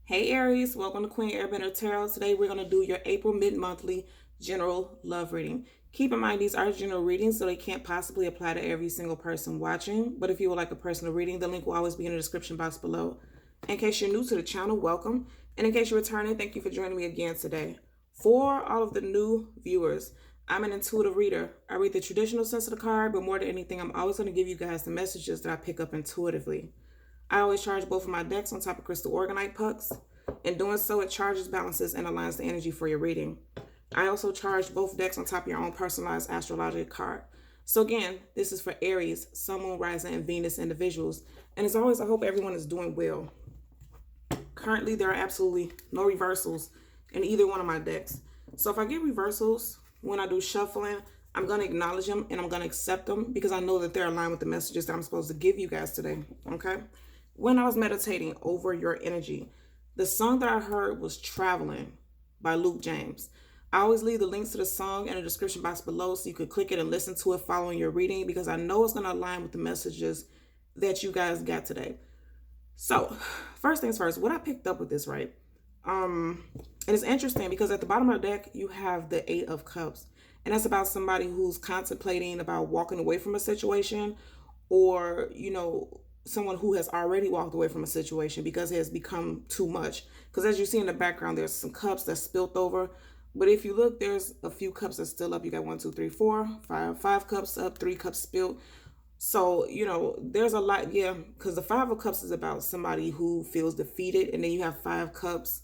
Hey Aries, welcome to Queen Airbender Tarot. Today we're going to do your April mid-monthly general love reading. Keep in mind these are general readings, so they can't possibly apply to every single person watching. But if you would like a personal reading, the link will always be in the description box below. In case you're new to the channel, welcome. And in case you're returning, thank you for joining me again today. For all of the new viewers, I'm an intuitive reader. I read the traditional sense of the card, but more than anything, I'm always going to give you guys the messages that I pick up intuitively. I always charge both of my decks on top of crystal organite pucks. In doing so, it charges, balances, and aligns the energy for your reading. I also charge both decks on top of your own personalized astrological card. So again, this is for Aries, Sun, Moon, Rising, and Venus individuals. And as always, I hope everyone is doing well. Currently, there are absolutely no reversals in either one of my decks. So if I get reversals when I do shuffling, I'm going to acknowledge them and I'm going to accept them because I know that they're aligned with the messages that I'm supposed to give you guys today. Okay? When I was meditating over your energy, the song that I heard was Traveling by Luke James. I always leave the links to the song in the description box below so you could click it and listen to it following your reading because I know it's going to align with the messages that you guys got today. So, first things first, what I picked up with this, right? And it's interesting because at the bottom of the deck, you have the Eight of Cups. And that's about somebody who's contemplating about walking away from a situation or, someone who has already walked away from a situation because it has become too much. Because as you see in the background, there's some cups that spilt over. But if you look, there's a few cups that's still up. You got 1, 2, 3, 4, 5 cups up, 3 cups spilled. So, there's a lot, because the Five of Cups is about somebody who feels defeated. And then you have 5 cups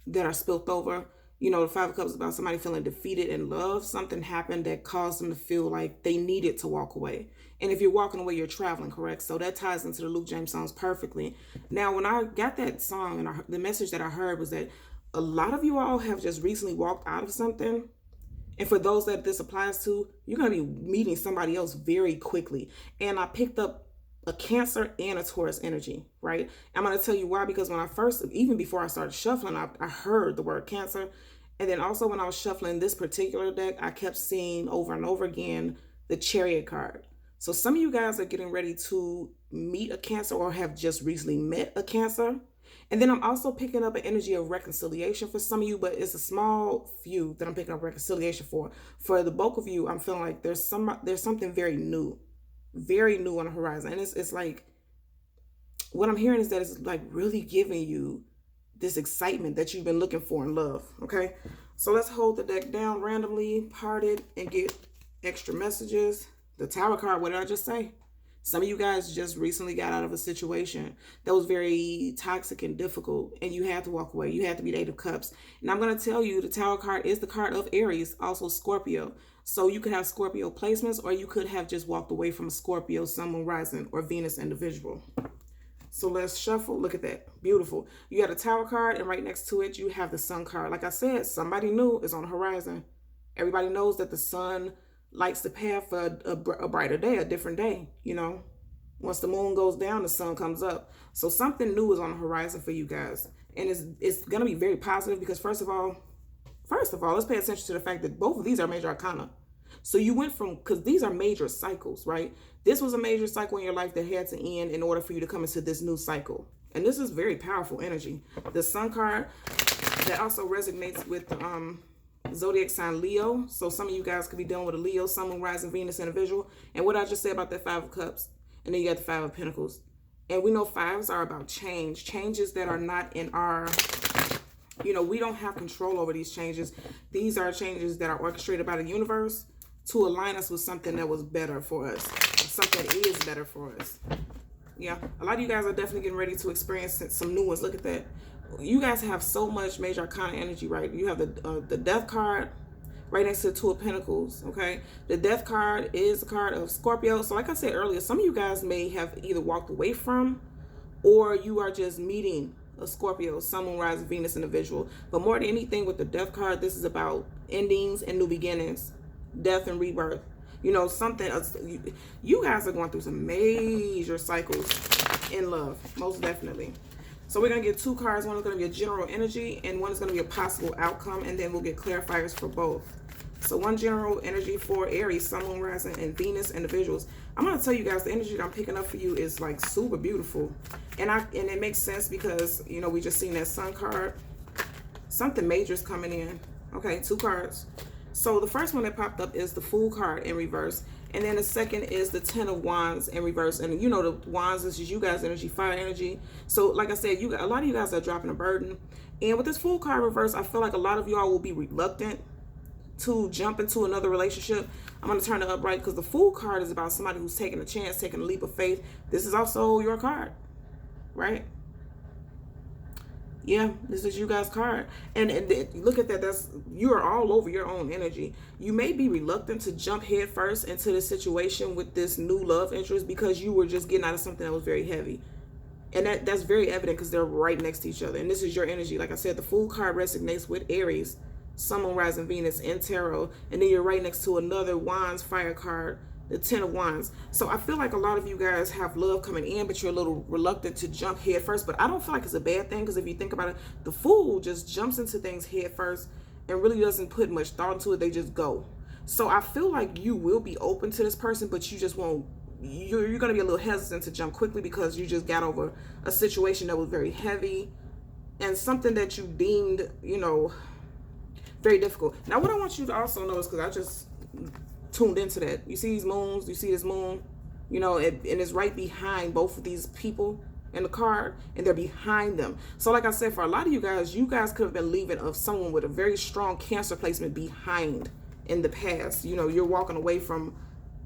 that are spilt over. The Five of Cups is about somebody feeling defeated in love. Something happened that caused them to feel like they needed to walk away. And if you're walking away, you're traveling, correct? So that ties into the Luke James songs perfectly. Now, when I got that song and the message that I heard was that a lot of you all have just recently walked out of something. And for those that this applies to, you're going to be meeting somebody else very quickly. And I picked up a Cancer and a Taurus energy, right? I'm going to tell you why, because when I first, even before I started shuffling, I heard the word Cancer. And then also when I was shuffling this particular deck, I kept seeing over and over again the Chariot card. So some of you guys are getting ready to meet a Cancer or have just recently met a Cancer. And then I'm also picking up an energy of reconciliation for some of you, but it's a small few that I'm picking up reconciliation for. For the bulk of you, I'm feeling like there's something very new on the horizon. And it's like, what I'm hearing is that it's like really giving you this excitement that you've been looking for in love. Okay, so let's hold the deck down randomly, part it, and get extra messages. The Tower card, what did I just say? Some of you guys just recently got out of a situation that was very toxic and difficult, and you had to walk away. You had to be the Eight of Cups. And I'm going to tell you, the Tower card is the card of Aries, also Scorpio. So you could have Scorpio placements, or you could have just walked away from a Scorpio, Sun, Moon, Rising, or Venus individual. So let's shuffle. Look at that. Beautiful. You got a Tower card, and right next to it, you have the Sun card. Like I said, somebody new is on the horizon. Everybody knows that the sun lights the path for a brighter day, a different day. Once the moon goes down, the sun comes up. So something new is on the horizon for you guys. And it's going to be very positive because first of all, let's pay attention to the fact that both of these are major arcana. So you went from, because these are major cycles, right? This was a major cycle in your life that had to end in order for you to come into this new cycle. And this is very powerful energy. The Sun card, that also resonates with zodiac sign Leo. So some of you guys could be dealing with a Leo, Sun, Moon, Rising, Venus individual. And what I just said about that Five of Cups. And then you got the Five of Pentacles. And we know fives are about change. Changes that are not in our, we don't have control over these changes. These are changes that are orchestrated by the universe to align us with something that was better for us. Something that is better for us. Yeah, a lot of you guys are definitely getting ready to experience some new ones. Look at that. You guys have so much major arcana energy, right? You have the Death card right next to the Two of Pentacles, okay? The Death card is a card of Scorpio. So like I said earlier, some of you guys may have either walked away from or you are just meeting a Scorpio, Sun, Moon, Rising, Venus individual. But more than anything with the Death card, this is about endings and new beginnings, death and rebirth. Something else. You guys are going through some major cycles in love, most definitely. So we're going to get 2 cards. One is going to be a general energy and one is going to be a possible outcome. And then we'll get clarifiers for both. So one general energy for Aries, Sun, Moon, Rising, and Venus individuals. I'm going to tell you guys the energy that I'm picking up for you is like super beautiful. And it makes sense because, you know, we just seen that Sun card. Something major is coming in. Okay, 2 cards. So the first one that popped up is the Fool card in reverse. And then the second is the 10 of Wands in reverse. And you know the Wands is just you guys' energy, fire energy. So like I said, a lot of you guys are dropping a burden. And with this Fool card reverse, I feel like a lot of y'all will be reluctant to jump into another relationship. I'm going to turn it upright because the Fool card is about somebody who's taking a chance, taking a leap of faith. This is also your card, right? Yeah, this is you guys' card. And look at that. You are all over your own energy. You may be reluctant to jump head first into the situation with this new love interest because you were just getting out of something that was very heavy. And that's very evident because they're right next to each other. And this is your energy. Like I said, the Fool card resonates with Aries, Sun, Moon, Rising, Venus in tarot. And then you're right next to another Wands fire card, the 10 of Wands. So I feel like a lot of you guys have love coming in, but you're a little reluctant to jump head first. But I don't feel like it's a bad thing because if you think about it, the Fool just jumps into things head first and really doesn't put much thought into it. They just go. So I feel like you will be open to this person, but you just won't. You're going to be a little hesitant to jump quickly because you just got over a situation that was very heavy and something that you deemed, you know, very difficult. Now, what I want you to also notice, because I just tuned into that. You see these moons, you see this moon, you know, and it's right behind both of these people in the card, and they're behind them. So like I said, for a lot of you guys could have been leaving of someone with a very strong Cancer placement behind in the past. You know, you're walking away from,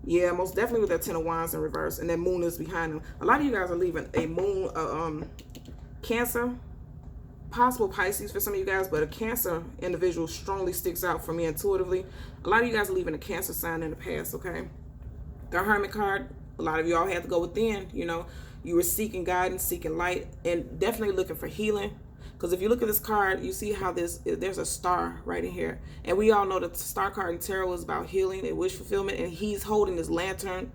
yeah, most definitely with that 10 of Wands in reverse, and that moon is behind them. A lot of you guys are leaving a moon, Cancer, possible Pisces for some of you guys, but a Cancer individual strongly sticks out for me intuitively. A lot of you guys are leaving a Cancer sign in the past, okay? The Hermit card, a lot of y'all had to go within, you know. You were seeking guidance, seeking light, and definitely looking for healing. Because if you look at this card, you see how there's a star right in here. And we all know that the star card in tarot is about healing and wish fulfillment. And he's holding this lantern,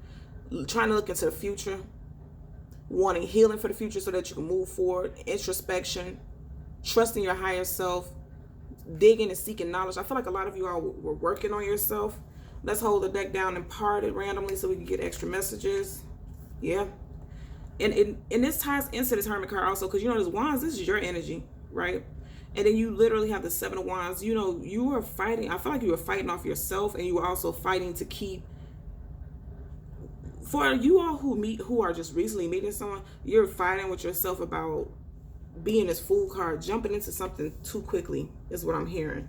trying to look into the future, wanting healing for the future so that you can move forward, introspection, trusting your higher self, digging and seeking knowledge. I feel like a lot of you all were working on yourself. Let's hold the deck down and part it randomly so we can get extra messages. Yeah. And this ties into this Hermit card also, because you know this Wands, this is your energy, right? And then you literally have the 7 of Wands. You know, you were fighting. I feel like you were fighting off yourself, and you were also fighting to keep. For you all who are just recently meeting someone, you're fighting with yourself about being this Fool card, jumping into something too quickly is what I'm hearing.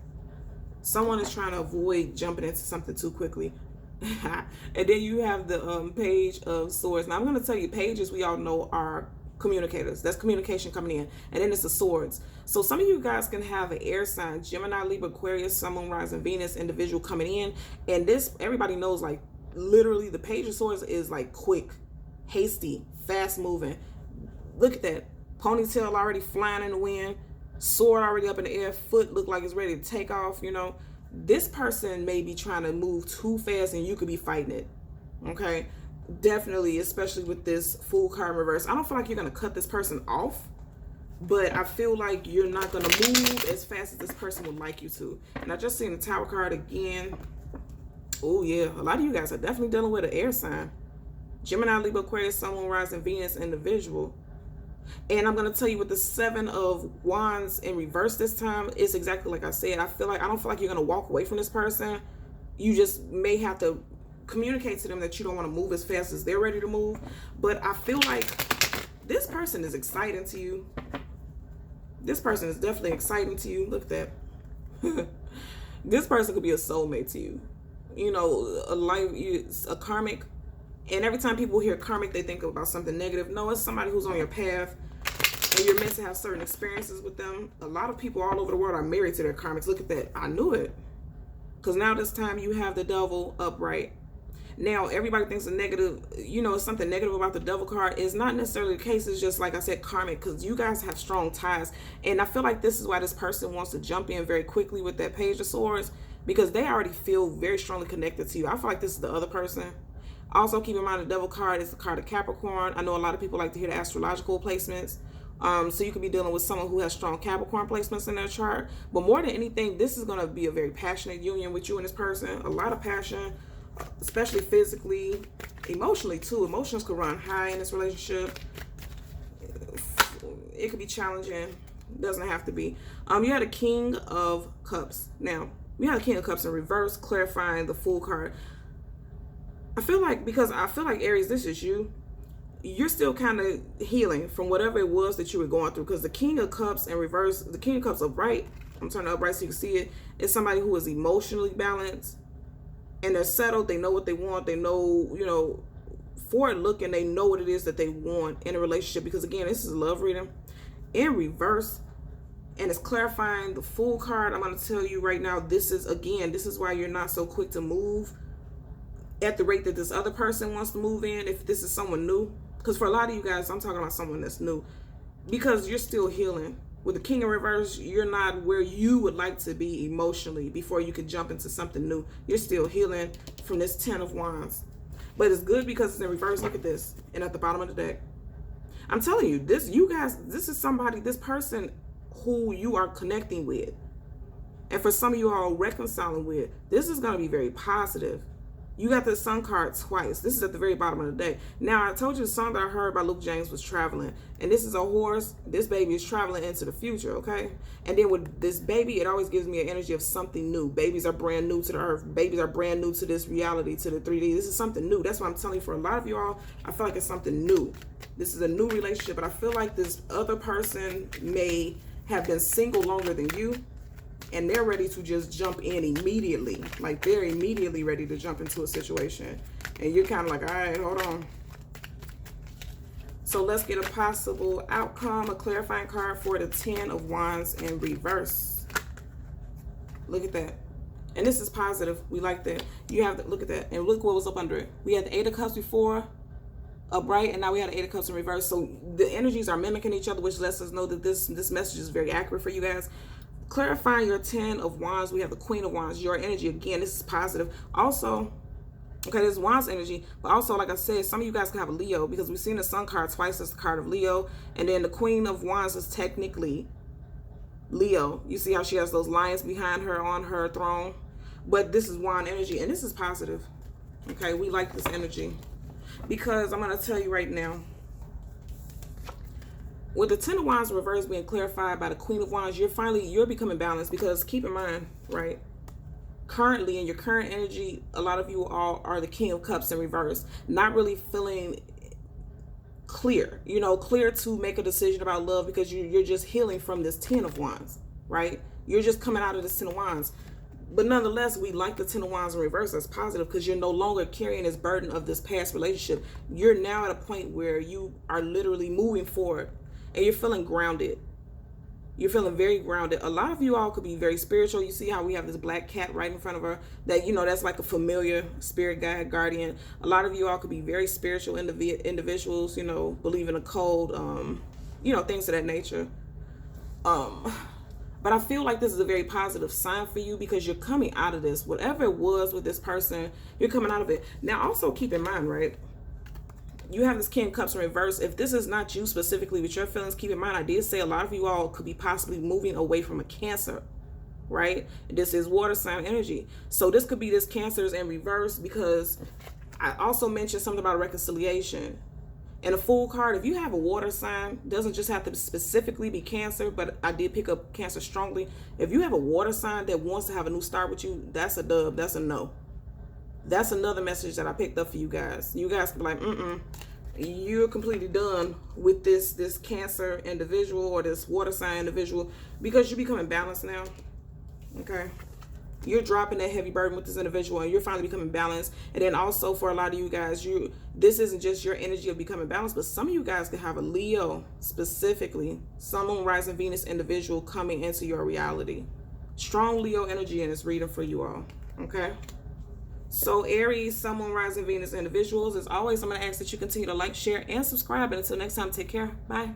Someone is trying to avoid jumping into something too quickly. And then you have the Page of Swords. Now I'm going to tell you, pages we all know are communicators. That's communication coming in. And then it's the Swords. So some of you guys can have an air sign, Gemini, Libra, Aquarius, Sun, Moon, Rising, Venus individual coming in. And this, everybody knows, like literally the Page of Swords is like quick, hasty, fast moving. Look at that. Ponytail already flying in the wind. Sword already up in the air. Foot look like it's ready to take off, you know. This person may be trying to move too fast and you could be fighting it. Okay? Definitely, especially with this Fool card reverse. I don't feel like you're going to cut this person off, but I feel like you're not going to move as fast as this person would like you to. And I just seen the Tower card again. Oh, yeah. A lot of you guys are definitely dealing with an air sign. Gemini, Libra, Aquarius, Sun, Moon, Rising, Venus individual. And I'm going to tell you with the 7 of Wands in reverse this time, it's exactly like I said. I don't feel like you're going to walk away from this person. You just may have to communicate to them that you don't want to move as fast as they're ready to move. But I feel like this person is exciting to you. This person is definitely exciting to you. Look at that. This person could be a soulmate to you. You know, a karmic. And every time people hear karmic, they think about something negative. No, it's somebody who's on your path, and you're meant to have certain experiences with them. A lot of people all over the world are married to their karmics. Look at that. I knew it. Because now this time you have the Devil upright. Now, everybody thinks a negative, you know, something negative about the Devil card is not necessarily the case. It's just, like I said, karmic, because you guys have strong ties. And I feel like this is why this person wants to jump in very quickly with that Page of Swords, because they already feel very strongly connected to you. I feel like this is the other person. Also, keep in mind the Devil card is the card of Capricorn. I know a lot of people like to hear the astrological placements. So you could be dealing with someone who has strong Capricorn placements in their chart. But more than anything, this is going to be a very passionate union with you and this person. A lot of passion, especially physically, emotionally too. Emotions could run high in this relationship. It could be challenging. Doesn't have to be. You had a King of Cups. Now, you had a King of Cups in reverse, clarifying the Fool card. I feel like Aries, this is you. You're still kind of healing from whatever it was that you were going through, because the King of Cups in reverse, the King of Cups upright, I'm turning upright so you can see it, is somebody who is emotionally balanced and they're settled. They know what they want. They know, you know, forward looking. They know what it is that they want in a relationship, because again, this is a love reading in reverse, and it's clarifying the Fool card. I'm going to tell you right now, this is why you're not so quick to move at the rate that this other person wants to move in, if this is someone new. Because for a lot of you guys, I'm talking about someone that's new, because you're still healing. With the King in reverse, you're not where you would like to be emotionally before you can jump into something new. You're still healing from this 10 of Wands. But it's good because it's in reverse. Look at this. And at the bottom of the deck, I'm telling you, this is somebody, this person who you are connecting with. And for some of you all reconciling with, this is going to be very positive. You got the Sun card twice. This is at the very bottom of the deck. Now, I told you the song that I heard by Luke James was traveling. And this is a horse. This baby is traveling into the future, okay? And then with this baby, it always gives me an energy of something new. Babies are brand new to the earth. Babies are brand new to this reality, to the 3D. This is something new. That's what I'm telling you. For a lot of you all, I feel like it's something new. This is a new relationship. But I feel like this other person may have been single longer than you, and they're ready to just jump in immediately. Like, they're immediately ready to jump into a situation. And you're kind of like, all right, hold on. So let's get a possible outcome, a clarifying card for the 10 of Wands in reverse. Look at that. And this is positive. We like that. You have to look at that. And look what was up under it. We had the 8 of Cups before, upright, and now we had the 8 of Cups in reverse. So the energies are mimicking each other, which lets us know that this message is very accurate for you guys. Clarifying your 10 of Wands, we have the Queen of Wands, your energy. Again, this is positive. Also, okay, this is Wands energy, but also, like I said, some of you guys can have a Leo, because we've seen the Sun card twice as the card of Leo, and then the Queen of Wands is technically Leo. You see how she has those lions behind her on her throne? But this is Wand energy, and this is positive. Okay, we like this energy, because I'm going to tell you right now, with the 10 of Wands reverse being clarified by the Queen of Wands, you're becoming balanced, because keep in mind, right, currently in your current energy, a lot of you all are the King of Cups in reverse, not really feeling clear, you know, clear to make a decision about love, because you're just healing from this 10 of Wands, right? You're just coming out of this 10 of Wands. But nonetheless, we like the 10 of Wands in reverse. That's positive, because you're no longer carrying this burden of this past relationship. You're now at a point where you are literally moving forward, and you're feeling grounded. You're feeling very grounded. A lot of you all could be very spiritual. You see how we have this black cat right in front of her, that, you know, that's like a familiar spirit guide, guardian. A lot of you all could be very spiritual individuals, you know, believe in a code, you know, things of that nature. But I feel like this is a very positive sign for you, because you're coming out of this. Whatever it was with this person, you're coming out of it. Now, also keep in mind, right, you have this King of Cups in reverse. If this is not you specifically with your feelings, keep in mind, I did say a lot of you all could be possibly moving away from a Cancer, right? This is water sign energy. So this could be this Cancer's in reverse, because I also mentioned something about reconciliation. And a Fool card, if you have a water sign, doesn't just have to specifically be Cancer, but I did pick up Cancer strongly. If you have a water sign that wants to have a new start with you, that's a dub, that's a no. That's another message that I picked up for you guys. You guys can be like, you're completely done with this Cancer individual or this water sign individual, because you're becoming balanced now. Okay, you're dropping that heavy burden with this individual, and you're finally becoming balanced. And then also, for a lot of you guys, this isn't just your energy of becoming balanced, but some of you guys can have a Leo, specifically Sun, Moon, Rising, Venus individual coming into your reality. Strong Leo energy in this reading for you all. Okay, so Aries, Sun, Moon, Rising, Venus individuals, as always, I'm going to ask that you continue to like, share, and subscribe. And until next time, take care. Bye.